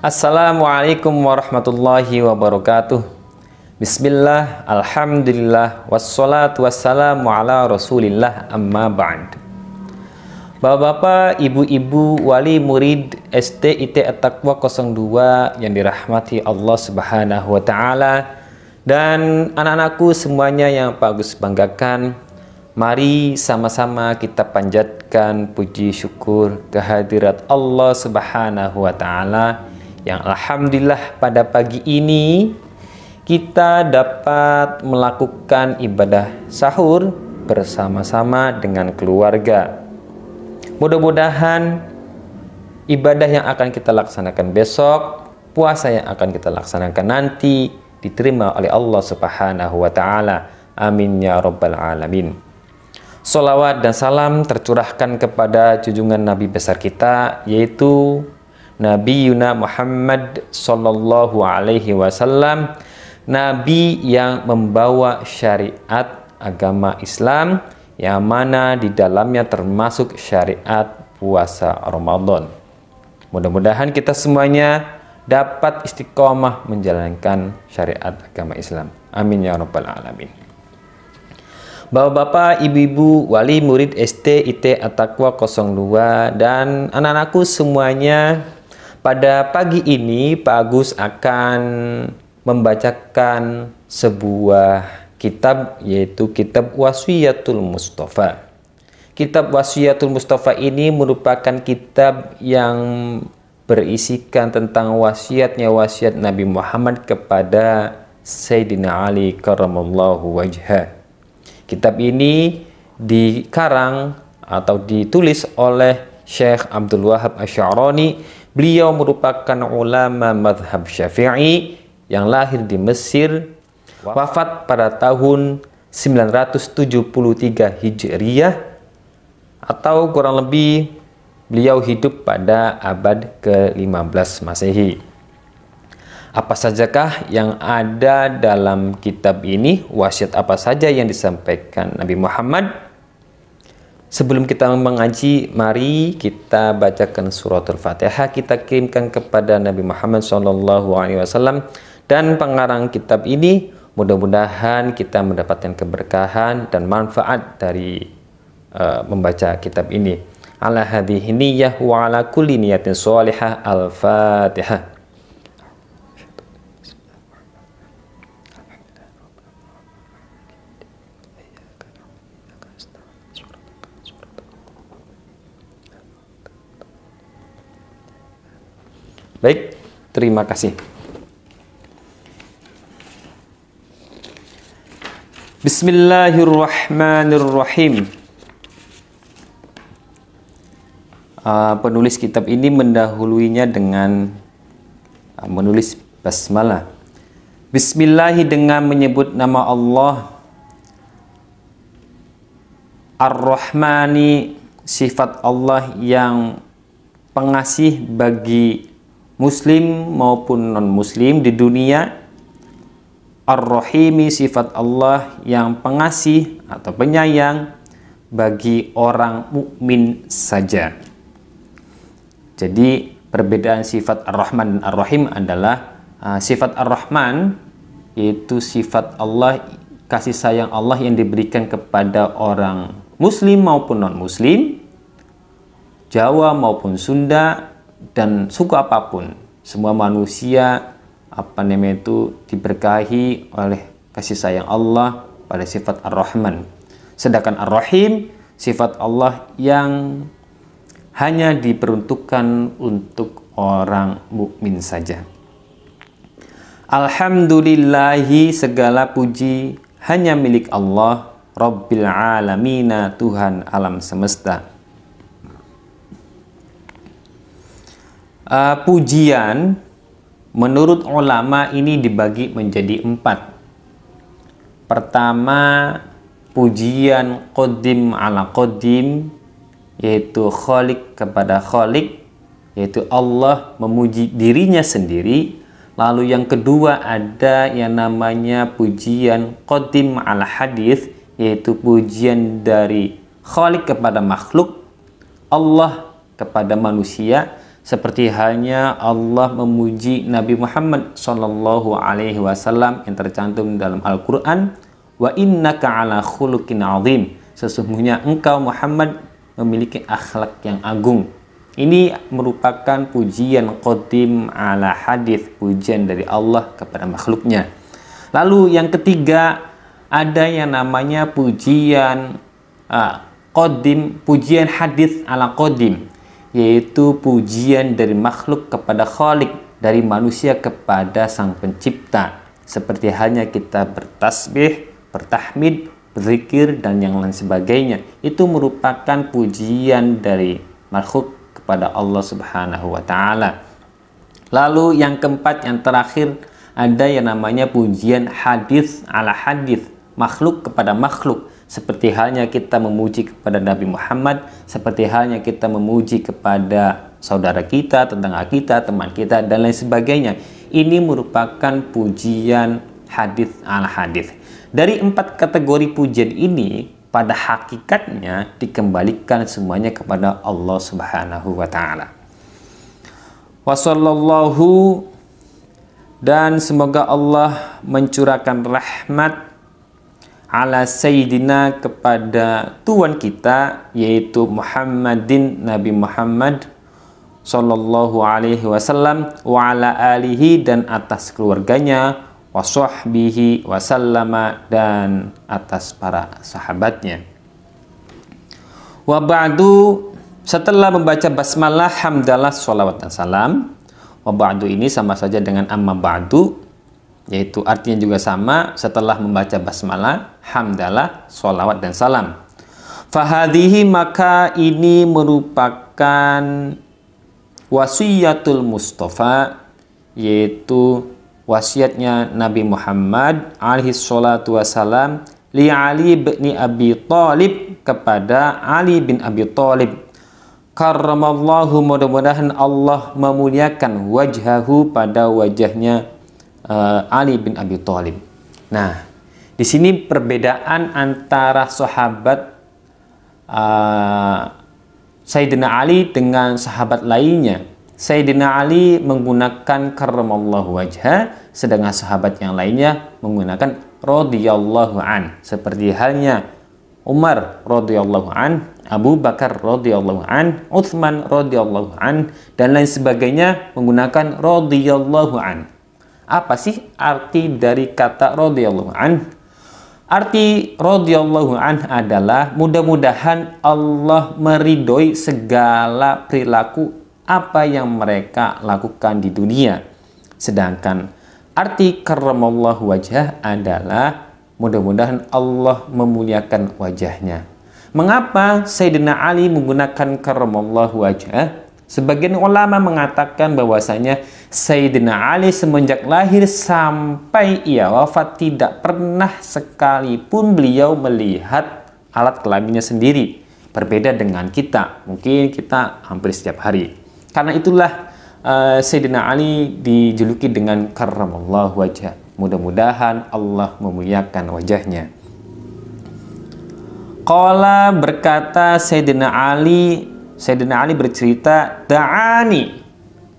Assalamualaikum warahmatullahi wabarakatuh. Bismillah, alhamdulillah, wassalatu wassalamu ala rasulillah, amma ba'd. Bapak-bapak, ibu-ibu, wali murid STIT At-Taqwa 02 yang dirahmati Allah Subhanahu wa Ta'ala, dan anak-anakku semuanya yang Pak Agus banggakan, mari sama-sama kita panjatkan puji syukur kehadirat Allah Subhanahu wa Ta'ala yang alhamdulillah pada pagi ini kita dapat melakukan ibadah sahur bersama-sama dengan keluarga. Mudah-mudahan ibadah yang akan kita laksanakan besok, puasa yang akan kita laksanakan nanti diterima oleh Allah Subhanahu wa Ta'ala. Amin ya rabbal alamin. Salawat dan salam tercurahkan kepada junjungan Nabi besar kita, yaitu Nabi Yuna Muhammad Sallallahu Alaihi Wasallam, Nabi yang membawa syariat agama Islam yang mana di dalamnya termasuk syariat puasa Ramadan. Mudah-mudahan kita semuanya dapat istiqomah menjalankan syariat agama Islam. Amin ya rabbal alamin. Bapak-bapak, ibu-ibu, wali murid STIT At-Taqwa 02 dan anak-anakku semuanya, pada pagi ini Pak Agus akan membacakan sebuah kitab, yaitu kitab Wasiyatul Mustafa. Kitab Wasiyatul Mustafa ini merupakan kitab yang berisikan tentang wasiat Nabi Muhammad kepada Sayyidina Ali karramallahu wajhah. Kitab ini dikarang atau ditulis oleh Syekh Abdul Wahab Asy'arani. Beliau merupakan ulama madhab Syafi'i yang lahir di Mesir, wafat pada tahun 973 Hijriyah, atau kurang lebih beliau hidup pada abad ke-15 Masehi. Apa sajakah yang ada dalam kitab ini? Wasiat apa saja yang disampaikan Nabi Muhammad? Sebelum kita mengaji, mari kita bacakan suratul Fatihah, kita kirimkan kepada Nabi Muhammad SAW dan pengarang kitab ini. Mudah-mudahan kita mendapatkan keberkahan dan manfaat dari membaca kitab ini. Ala hadhihi niyyah wa ala kulli niyatin shalihah. Al-Fatihah. Baik, terima kasih. Bismillahirrahmanirrahim. Penulis kitab ini mendahuluinya dengan menulis basmalah. Bismillahi, dengan menyebut nama Allah. Ar-Rahmani, sifat Allah yang pengasih bagi Muslim maupun non-Muslim di dunia. Ar-Rahimi, sifat Allah yang pengasih atau penyayang bagi orang mukmin saja. Jadi perbedaan sifat Ar-Rahman dan Ar-Rahim adalah sifat Ar-Rahman yaitu sifat Allah, kasih sayang Allah yang diberikan kepada orang Muslim maupun non-Muslim, Jawa maupun Sunda, dan suku apapun. Semua manusia diberkahi oleh kasih sayang Allah pada sifat Ar-Rahman. Sedangkan Ar-Rahim, sifat Allah yang hanya diperuntukkan untuk orang mukmin saja. Alhamdulillahi, segala puji hanya milik Allah, Rabbil Alamina, Tuhan alam semesta. Pujian menurut ulama ini dibagi menjadi 4. Pertama, pujian qadim ala qadim, yaitu khalik kepada khalik, yaitu Allah memuji dirinya sendiri. Lalu yang kedua ada yang namanya pujian qadim ala hadis, yaitu pujian dari khalik kepada makhluk, Allah kepada manusia. seperti halnya Allah memuji Nabi Muhammad Shallallahu Alaihi Wasallam yang tercantum dalam Al-Quran, wa innaka ala khuluqin azim, sesungguhnya engkau Muhammad memiliki akhlak yang agung. Ini merupakan pujian qadim ala hadis, pujian dari Allah kepada makhluknya. Lalu yang ketiga, ada yang namanya pujian qadim, pujian hadis ala qadim, yaitu pujian dari makhluk kepada Khalik, dari manusia kepada Sang Pencipta. Seperti halnya kita bertasbih, bertahmid, berzikir, dan yang lain sebagainya. Itu merupakan pujian dari makhluk kepada Allah Subhanahu wa Ta'ala. Lalu yang keempat, yang terakhir, ada yang namanya pujian hadis ala hadis, makhluk kepada makhluk. Seperti halnya kita memuji kepada Nabi Muhammad, seperti halnya kita memuji kepada saudara kita, tetangga kita, teman kita, dan lain sebagainya. Ini merupakan pujian hadis ala hadis. Dari 4 kategori pujian ini, pada hakikatnya dikembalikan semuanya kepada Allah Subhanahu wa Ta'ala. Wassallallahu, dan semoga Allah mencurahkan rahmat ala Sayyidina, kepada Tuhan kita, yaitu Muhammadin, Nabi Muhammad Sallallahu Alaihi Wasallam, wa ala alihi, dan atas keluarganya, wa sahbihi wasallama, dan atas para sahabatnya. Wa ba'du, setelah membaca basmalah, hamdalah, sholawat, dan salam. Wa ba'du ini sama saja dengan amma ba'du, yaitu artinya juga sama, setelah membaca basmalah, hamdalah, sholawat, dan salam. Fahadihi, maka ini merupakan wasiyatul Mustafa, yaitu wasiatnya Nabi Muhammad alaihi salatu wassalam, li Ali bin Abi Thalib, kepada Ali bin Abi Thalib. Karramallahu, mudah-mudahan Allah memuliakan wajhahu, pada wajahnya Ali bin Abi Thalib. Nah, di sini perbedaan antara sahabat Sayyidina Ali dengan sahabat lainnya. Sayyidina Ali menggunakan karramallahu wajha, sedangkan sahabat yang lainnya menggunakan radhiyallahu an. Seperti halnya Umar radhiyallahu an, Abu Bakar radhiyallahu an, Utsman radhiyallahu an, dan lain sebagainya menggunakan radhiyallahu an. Apa sih arti dari kata radhiyallahu an? Arti radhiyallahu an adalah mudah-mudahan Allah meridhoi segala perilaku apa yang mereka lakukan di dunia. Sedangkan arti karramallahu wajhah adalah mudah-mudahan Allah memuliakan wajahnya. Mengapa Sayyidina Ali menggunakan karramallahu wajhah? Sebagian ulama mengatakan bahwasanya Sayyidina Ali semenjak lahir sampai ia wafat tidak pernah sekalipun beliau melihat alat kelaminnya sendiri. Berbeda dengan kita, mungkin kita hampir setiap hari. Karena itulah Sayyidina Ali dijuluki dengan karramallahu wajhah. Mudah-mudahan Allah memuliakan wajahnya. Qala, berkata Sayyidina Ali bercerita, da'ani,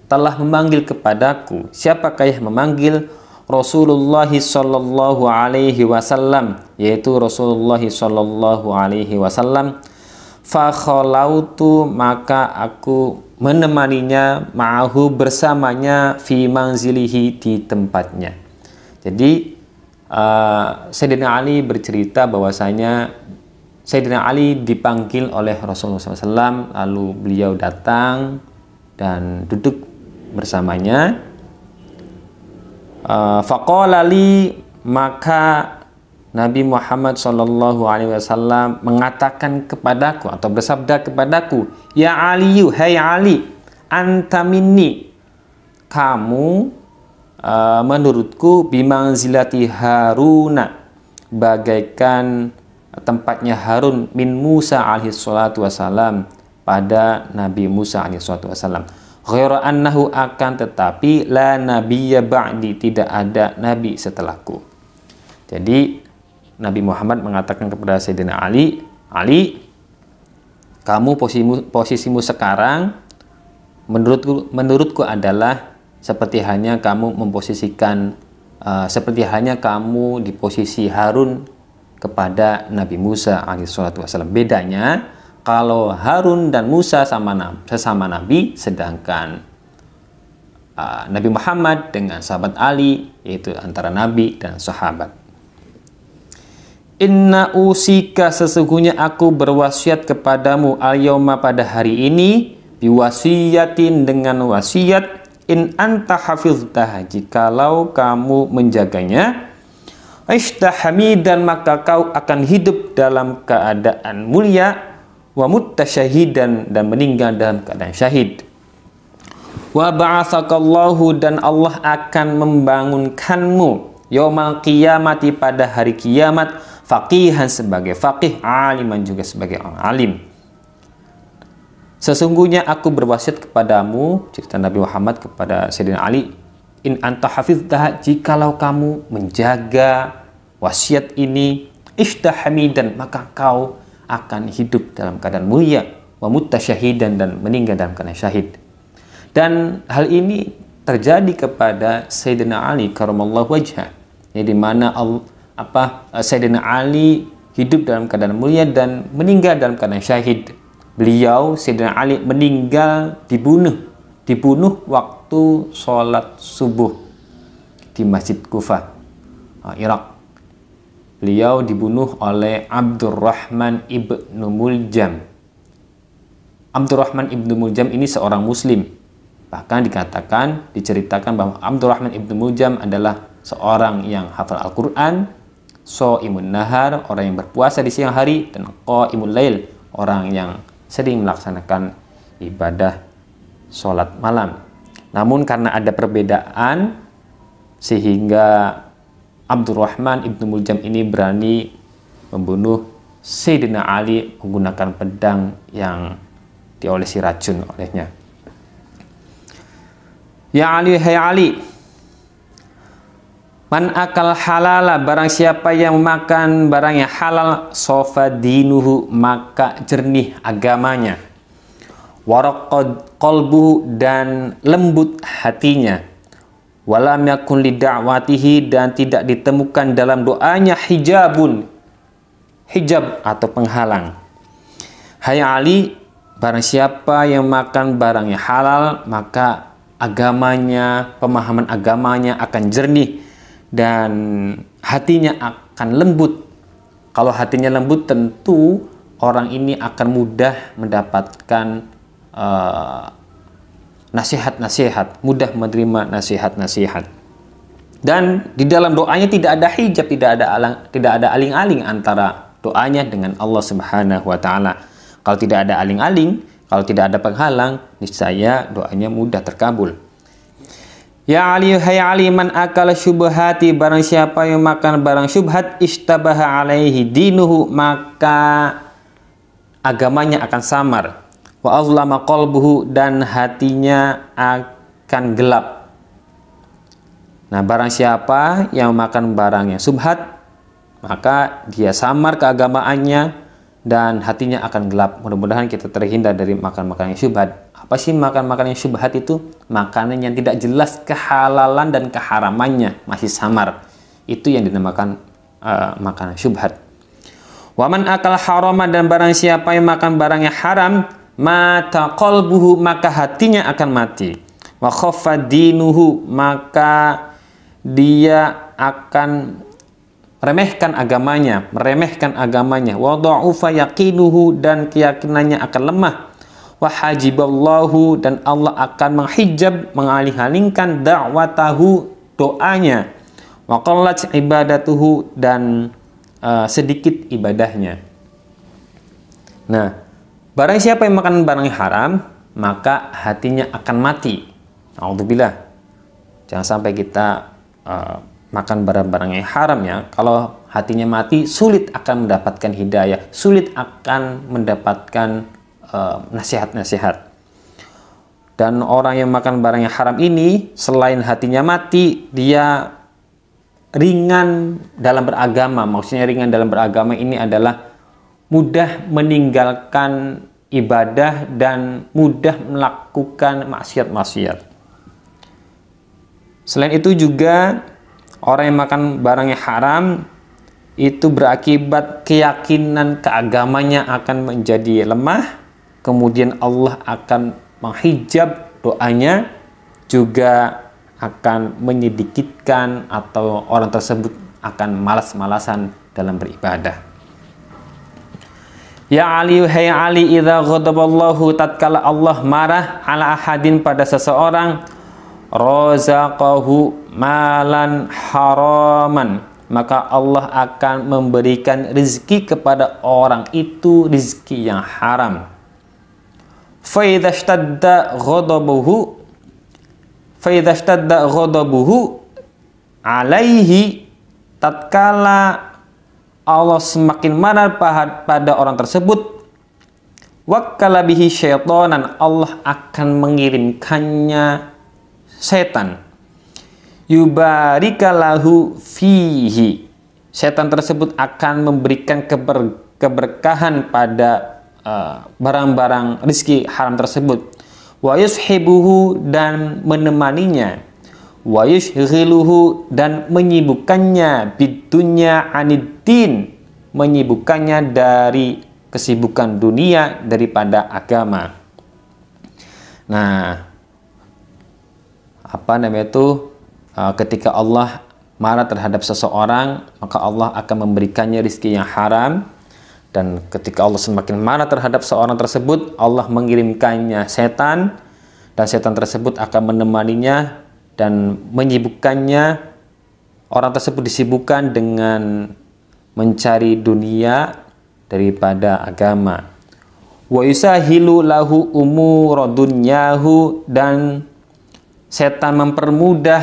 telah memanggil kepadaku. Siapakah yang memanggil? Rasulullah sallallahu alaihi wasallam, yaitu Rasulullah sallallahu alaihi wasallam. Fa khalautu, maka aku menemaninya, ma'ahu, bersamanya, fi manzilihi, di tempatnya. Jadi Sayyidina Ali bercerita bahwasanya Sayyidina Ali dipanggil oleh Rasulullah SAW, lalu beliau datang dan duduk bersamanya. Faqala li, maka Nabi Muhammad SAW mengatakan kepadaku atau bersabda kepadaku, ya Ali, hai Ali, anta minni, kamu menurutku, bimanzilati Haruna, bagaikan tempatnya Harun min Musa alaihi salatu wassalam, pada Nabi Musa alaihi salatu wassalam. Ghairu annahu, akan tetapi, la nabiyya ba'di, tidak ada nabi setelahku. Jadi Nabi Muhammad mengatakan kepada Sayyidina Ali, Ali, kamu posisimu sekarang menurutku adalah seperti halnya kamu memposisikan seperti halnya kamu di posisi Harun kepada Nabi Musa alaihissalam. Bedanya kalau Harun dan Musa sesama Nabi, sedangkan Nabi Muhammad dengan sahabat Ali, yaitu antara Nabi dan sahabat. Inna usika, sesungguhnya aku berwasiat kepadamu al-yawma, pada hari ini, biwasiyatin, dengan wasiat, in anta hafiztah, jikalau kamu menjaganya, ishtahamidan, maka kau akan hidup dalam keadaan mulia, wa mutasyahidan, dan meninggal dalam keadaan syahid. Wa ba'atsakallahu, dan Allah akan membangunkanmu yaumal qiyamati, pada hari kiamat, faqihan, sebagai faqih, aliman, juga sebagai orang alim. Sesungguhnya aku berwasiat kepadamu, cerita Nabi Muhammad kepada Sayyidina Ali, in anta hafiztah, jikalau kamu menjaga wasiat ini, ishtahamidan, maka kau akan hidup dalam keadaan mulia, wa mutasyahidan, dan meninggal dalam keadaan syahid. Dan hal ini terjadi kepada Sayyidina Ali karramallahu wajhah, di mana Sayyidina Ali hidup dalam keadaan mulia dan meninggal dalam keadaan syahid. Beliau, Sayyidina Ali, meninggal dibunuh waktu sholat subuh di Masjid Kufah, Irak. Beliau dibunuh oleh Abdurrahman ibnu Muljam. Abdurrahman ibnu Muljam ini seorang muslim. Bahkan diceritakan bahwa Abdurrahman ibnu Muljam adalah seorang yang hafal Al-Quran, shaimun nahar, orang yang berpuasa di siang hari, dan qaimul lail, orang yang sering melaksanakan ibadah sholat malam. Namun karena ada perbedaan, sehingga Abdurrahman ibnu Muljam ini berani membunuh Sayyidina Ali menggunakan pedang yang diolesi racun olehnya. Ya Ali, hai Ali, man akal halala, barang siapa yang makan barang yang halal, sofa dinuhu, maka jernih agamanya, waraqad qalbuhu, dan lembut hatinya, walam yakun lida'watihi, dan tidak ditemukan dalam doanya hijab atau penghalang. Hai Ali, barang siapa yang makan barang yang halal, maka agamanya, pemahaman agamanya akan jernih dan hatinya akan lembut. Kalau hatinya lembut, tentu orang ini akan mudah mendapatkan nasihat-nasihat, mudah menerima nasihat-nasihat. Dan di dalam doanya tidak ada hijab, tidak ada aling-aling antara doanya dengan Allah Subhanahu wa taala. Kalau tidak ada aling-aling, kalau tidak ada penghalang, niscaya doanya mudah terkabul. Ya Ali, hai Ali, man akala syubhati, barang siapa yang makan barang syubhat, istabaha alaihi dinuhu, maka agamanya akan samar. Wa azlama qalbuhu, dan hatinya akan gelap. Nah, barang siapa yang makan barang yang syubhat, maka dia samar keagamaannya dan hatinya akan gelap. Mudah-mudahan kita terhindar dari makan-makan yang syubhat. Apa sih makan-makan yang syubhat itu? Makanan yang tidak jelas kehalalan dan keharamannya, masih samar. Itu yang dinamakan makanan syubhat. Waman akal harama, dan barang siapa yang makan barang yang haram, mata qalbuhu, maka hatinya akan mati. Wa khaffa dinuhu, maka dia akan meremehkan agamanya. Wa dha'ufa yaqinuhu, dan keyakinannya akan lemah. Wa hajiballahu, dan Allah akan menghijab, mengalih-alihkan da'watahu, doanya. Wa qallat ibadatuhu, dan sedikit ibadahnya. Nah, barang siapa yang makan barang yang haram, maka hatinya akan mati. Alhamdulillah. Jangan sampai kita makan barang-barang yang haram ya. Kalau hatinya mati, sulit akan mendapatkan hidayah, sulit akan mendapatkan nasihat-nasihat. Dan orang yang makan barang yang haram ini, selain hatinya mati, dia ringan dalam beragama. Maksudnya ringan dalam beragama ini adalah mudah meninggalkan ibadah dan mudah melakukan maksiat-maksiat. Selain itu juga orang yang makan barang yang haram itu berakibat keyakinan keagamannya akan menjadi lemah, kemudian Allah akan menghijab doanya, juga akan menyedikitkan atau orang tersebut akan malas-malasan dalam beribadah. Ya Ali, hai Ali, idza ghadaballahu, tatkala Allah marah ala ahadin pada seseorang, razaqahu malan haraman, maka Allah akan memberikan rezeki kepada orang itu rezeki yang haram. Fa idza ishtadda ghadabuhu alaihi, tatkala Allah semakin marah pada orang tersebut, wakkala bihi syaitanan, Allah akan mengirimkannya setan, yubarikalahu fihi, setan tersebut akan memberikan keberkahan pada barang-barang rezeki haram tersebut, wa yushibuhu, dan menemaninya, wa yushghiluhu, dan menyibukkannya, bidunya aniddin, menyibukkannya dari kesibukan dunia daripada agama. Nah, ketika Allah marah terhadap seseorang, maka Allah akan memberikannya rezeki yang haram. Dan ketika Allah semakin marah terhadap seorang tersebut, Allah mengirimkannya setan, dan setan tersebut akan menemaninya dan menyibukkannya. Orang tersebut disibukkan dengan mencari dunia daripada agama. Wa yusahilu lahu umura dunyahu, dan setan mempermudah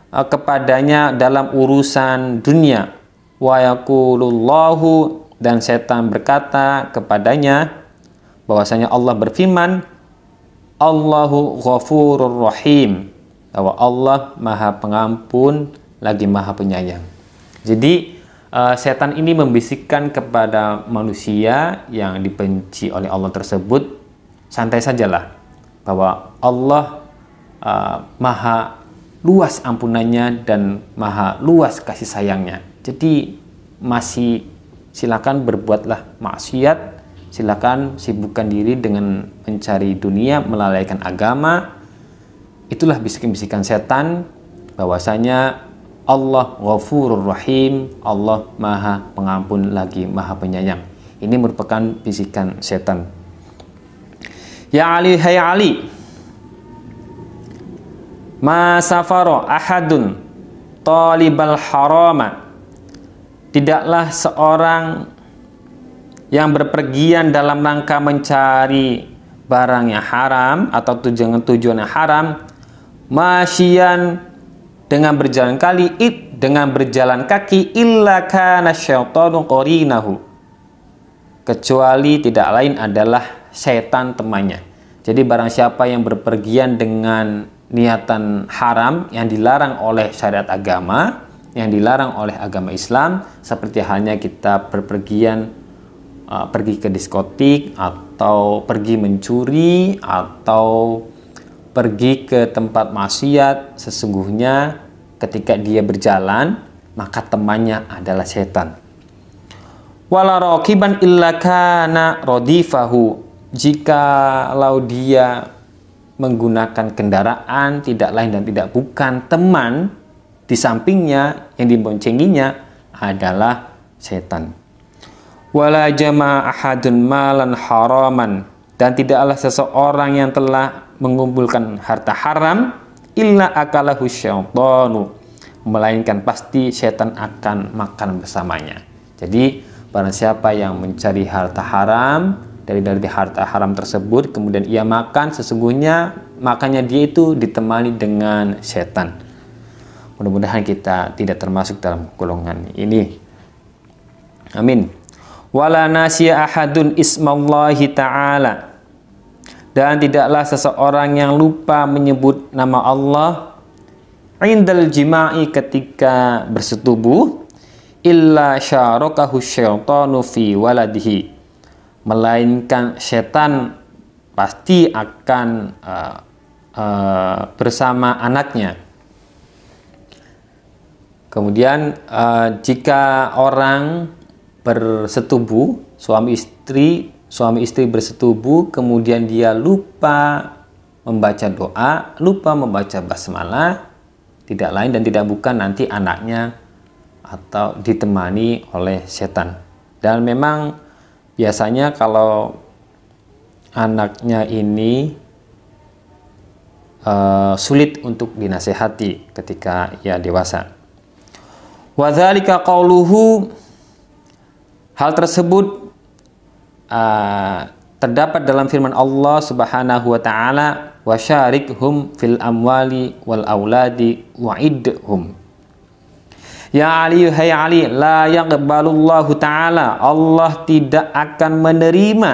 kepadanya dalam urusan dunia. Wa yaqulullahu, dan setan berkata kepadanya bahwasanya Allah berfirman, Allahu ghafurur rahim, bahwa Allah Maha Pengampun lagi Maha Penyayang. Jadi setan ini membisikkan kepada manusia yang dibenci oleh Allah tersebut, santai sajalah, bahwa Allah Maha luas ampunannya dan Maha luas kasih sayangnya. Jadi masih silakan berbuatlah maksiat, silakan sibukkan diri dengan mencari dunia, melalaikan agama. Itulah bisikan-bisikan setan bahwasanya Allah Ghafurur Rahim, Allah Maha Pengampun lagi Maha Penyayang. Ini merupakan bisikan setan. Ya Ali, hai Ali, ma safara ahadun talibal harama, tidaklah seorang yang berpergian dalam rangka mencari barang yang haram atau tujuan yang haram, masyian, dengan berjalan kaki, illa kana syaitanu qarinahu, kecuali tidak lain adalah setan temannya. Jadi barang siapa yang berpergian dengan niatan haram yang dilarang oleh syariat agama, yang dilarang oleh agama Islam, seperti halnya kita berpergian pergi ke diskotik, atau pergi mencuri, atau pergi ke tempat maksiat, sesungguhnya ketika dia berjalan maka temannya adalah setan. Wala raqiban illa kana radifahu, jikalau dia menggunakan kendaraan, tidak lain dan tidak bukan teman di sampingnya yang diboncenginya adalah setan. Wala jama'a ahadun malan haraman, dan tidaklah seseorang yang telah mengumpulkan harta haram, illa akalahu syaitanu, melainkan pasti setan akan makan bersamanya. Jadi barang siapa yang mencari harta haram, dari harta haram tersebut kemudian ia makan, sesungguhnya makannya dia itu ditemani dengan setan. Mudah-mudahan kita tidak termasuk dalam golongan ini. Amin. Wala nasiya ahadun ismallahi ta'ala, dan tidaklah seseorang yang lupa menyebut nama Allah indal jima'i, ketika bersetubuh, illa syarakahu syaitanu fi waladihi, melainkan setan pasti akan bersama anaknya. Kemudian jika orang bersetubuh, suami istri bersetubuh, kemudian dia lupa membaca doa, lupa membaca basmalah, tidak lain dan tidak bukan nanti anaknya atau ditemani oleh setan. Dan memang biasanya kalau anaknya ini sulit untuk dinasehati ketika ia dewasa. Wadzalika qauluhu, hal tersebut terdapat dalam firman Allah Subhanahu wa taala, wasyarikhum fil amwali wal auladi wa'idhum. Ya Ali, hai Ali, la yaqbalullahu ta'ala, Allah tidak akan menerima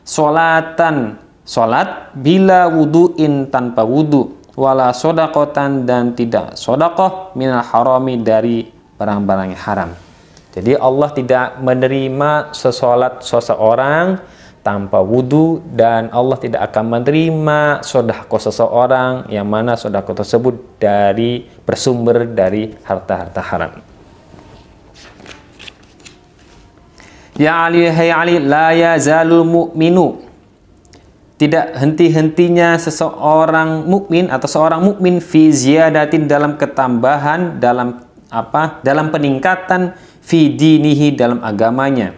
solat bila wudu'in, tanpa wudu, wala sodakotan, dan tidak sodakoh, minal harami, dari barang-barang yang haram. Jadi Allah tidak menerima sesolat seseorang tanpa wudu, dan Allah tidak akan menerima sedekah seseorang yang mana sedekah tersebut bersumber dari harta-harta haram. Ya Ali, hai Ali, la yazalul mu'minu, tidak henti-hentinya seseorang mukmin atau seorang mukmin fi ziyadatin, dalam ketambahan, dalam peningkatan, fi dinihi, dalam agamanya,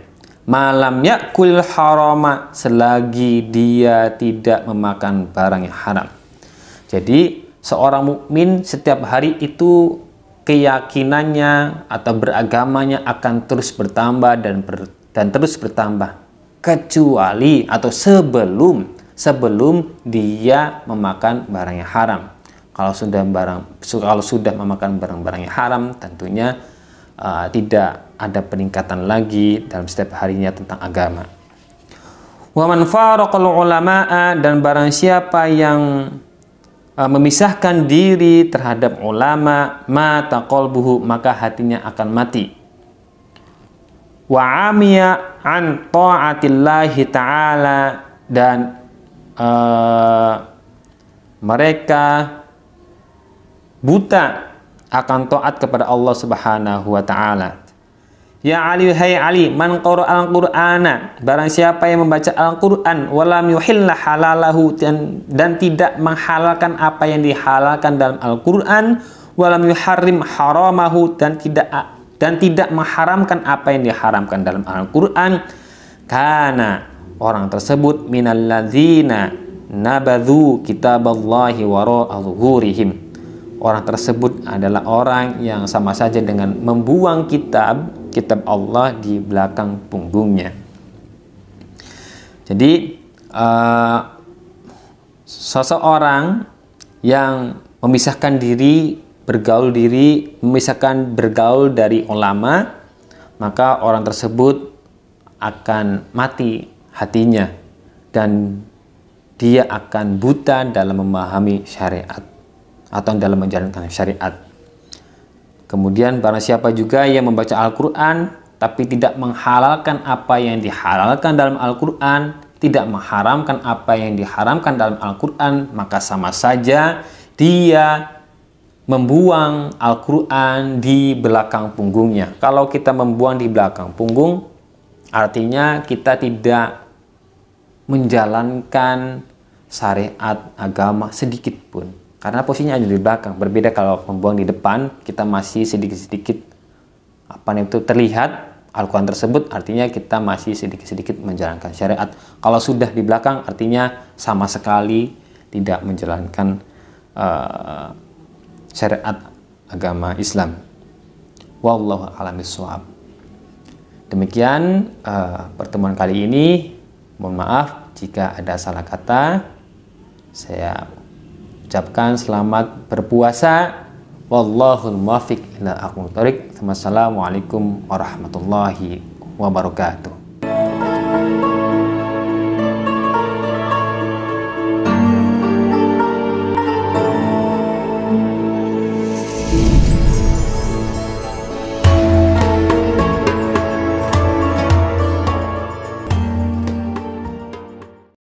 malam yakul harama, selagi dia tidak memakan barang yang haram. Jadi seorang mukmin setiap hari itu keyakinannya atau beragamanya akan terus bertambah dan terus bertambah, kecuali atau sebelum dia memakan barang yang haram. Kalau sudah memakan barang-barang yang haram, tentunya tidak ada peningkatan lagi dalam setiap harinya tentang agama. Wa man faraqal ulama'a, dan barang siapa yang memisahkan diri terhadap ulama, mata qalbuhu, maka hatinya akan mati. Wa amiya an ta'atillahi ta'ala, dan mereka buta akan taat kepada Allah Subhanahu wa taala. Ya Ali, hai Ali, man qara'al Qur'ana, barang siapa yang membaca Al-Qur'an, walam yuhilla halalahu, dan tidak menghalalkan apa yang dihalalkan dalam Al-Qur'an, walam yuharrim haramahu, dan tidak mengharamkan apa yang diharamkan dalam Al-Qur'an, kana, orang tersebut, minalladzina nabadhu kitaballahi wara'a zuhurihim, orang tersebut adalah orang yang sama saja dengan membuang kitab Allah di belakang punggungnya. Jadi seseorang yang memisahkan bergaul dari ulama, maka orang tersebut akan mati hatinya dan dia akan buta dalam memahami syariat atau dalam menjalankan syariat. Kemudian barang siapa juga yang membaca Al-Quran tapi tidak menghalalkan apa yang dihalalkan dalam Al-Quran, tidak mengharamkan apa yang diharamkan dalam Al-Quran, maka sama saja dia membuang Al-Quran di belakang punggungnya. Kalau kita membuang di belakang punggung, artinya kita tidak menjalankan syariat agama sedikit pun. Karena posisinya ada di belakang. Berbeda kalau membuang di depan, kita masih sedikit-sedikit terlihat Al-Quran tersebut, artinya kita masih sedikit-sedikit menjalankan syariat. Kalau sudah di belakang, artinya sama sekali tidak menjalankan syariat agama Islam. Wallahu a'lam bishawab. Demikian pertemuan kali ini. Mohon maaf jika ada salah kata. Saya ucapkan selamat berpuasa. Wallahul muwaffiq ila aqwamit thoriq. Wassalamualaikum warahmatullahi wabarakatuh.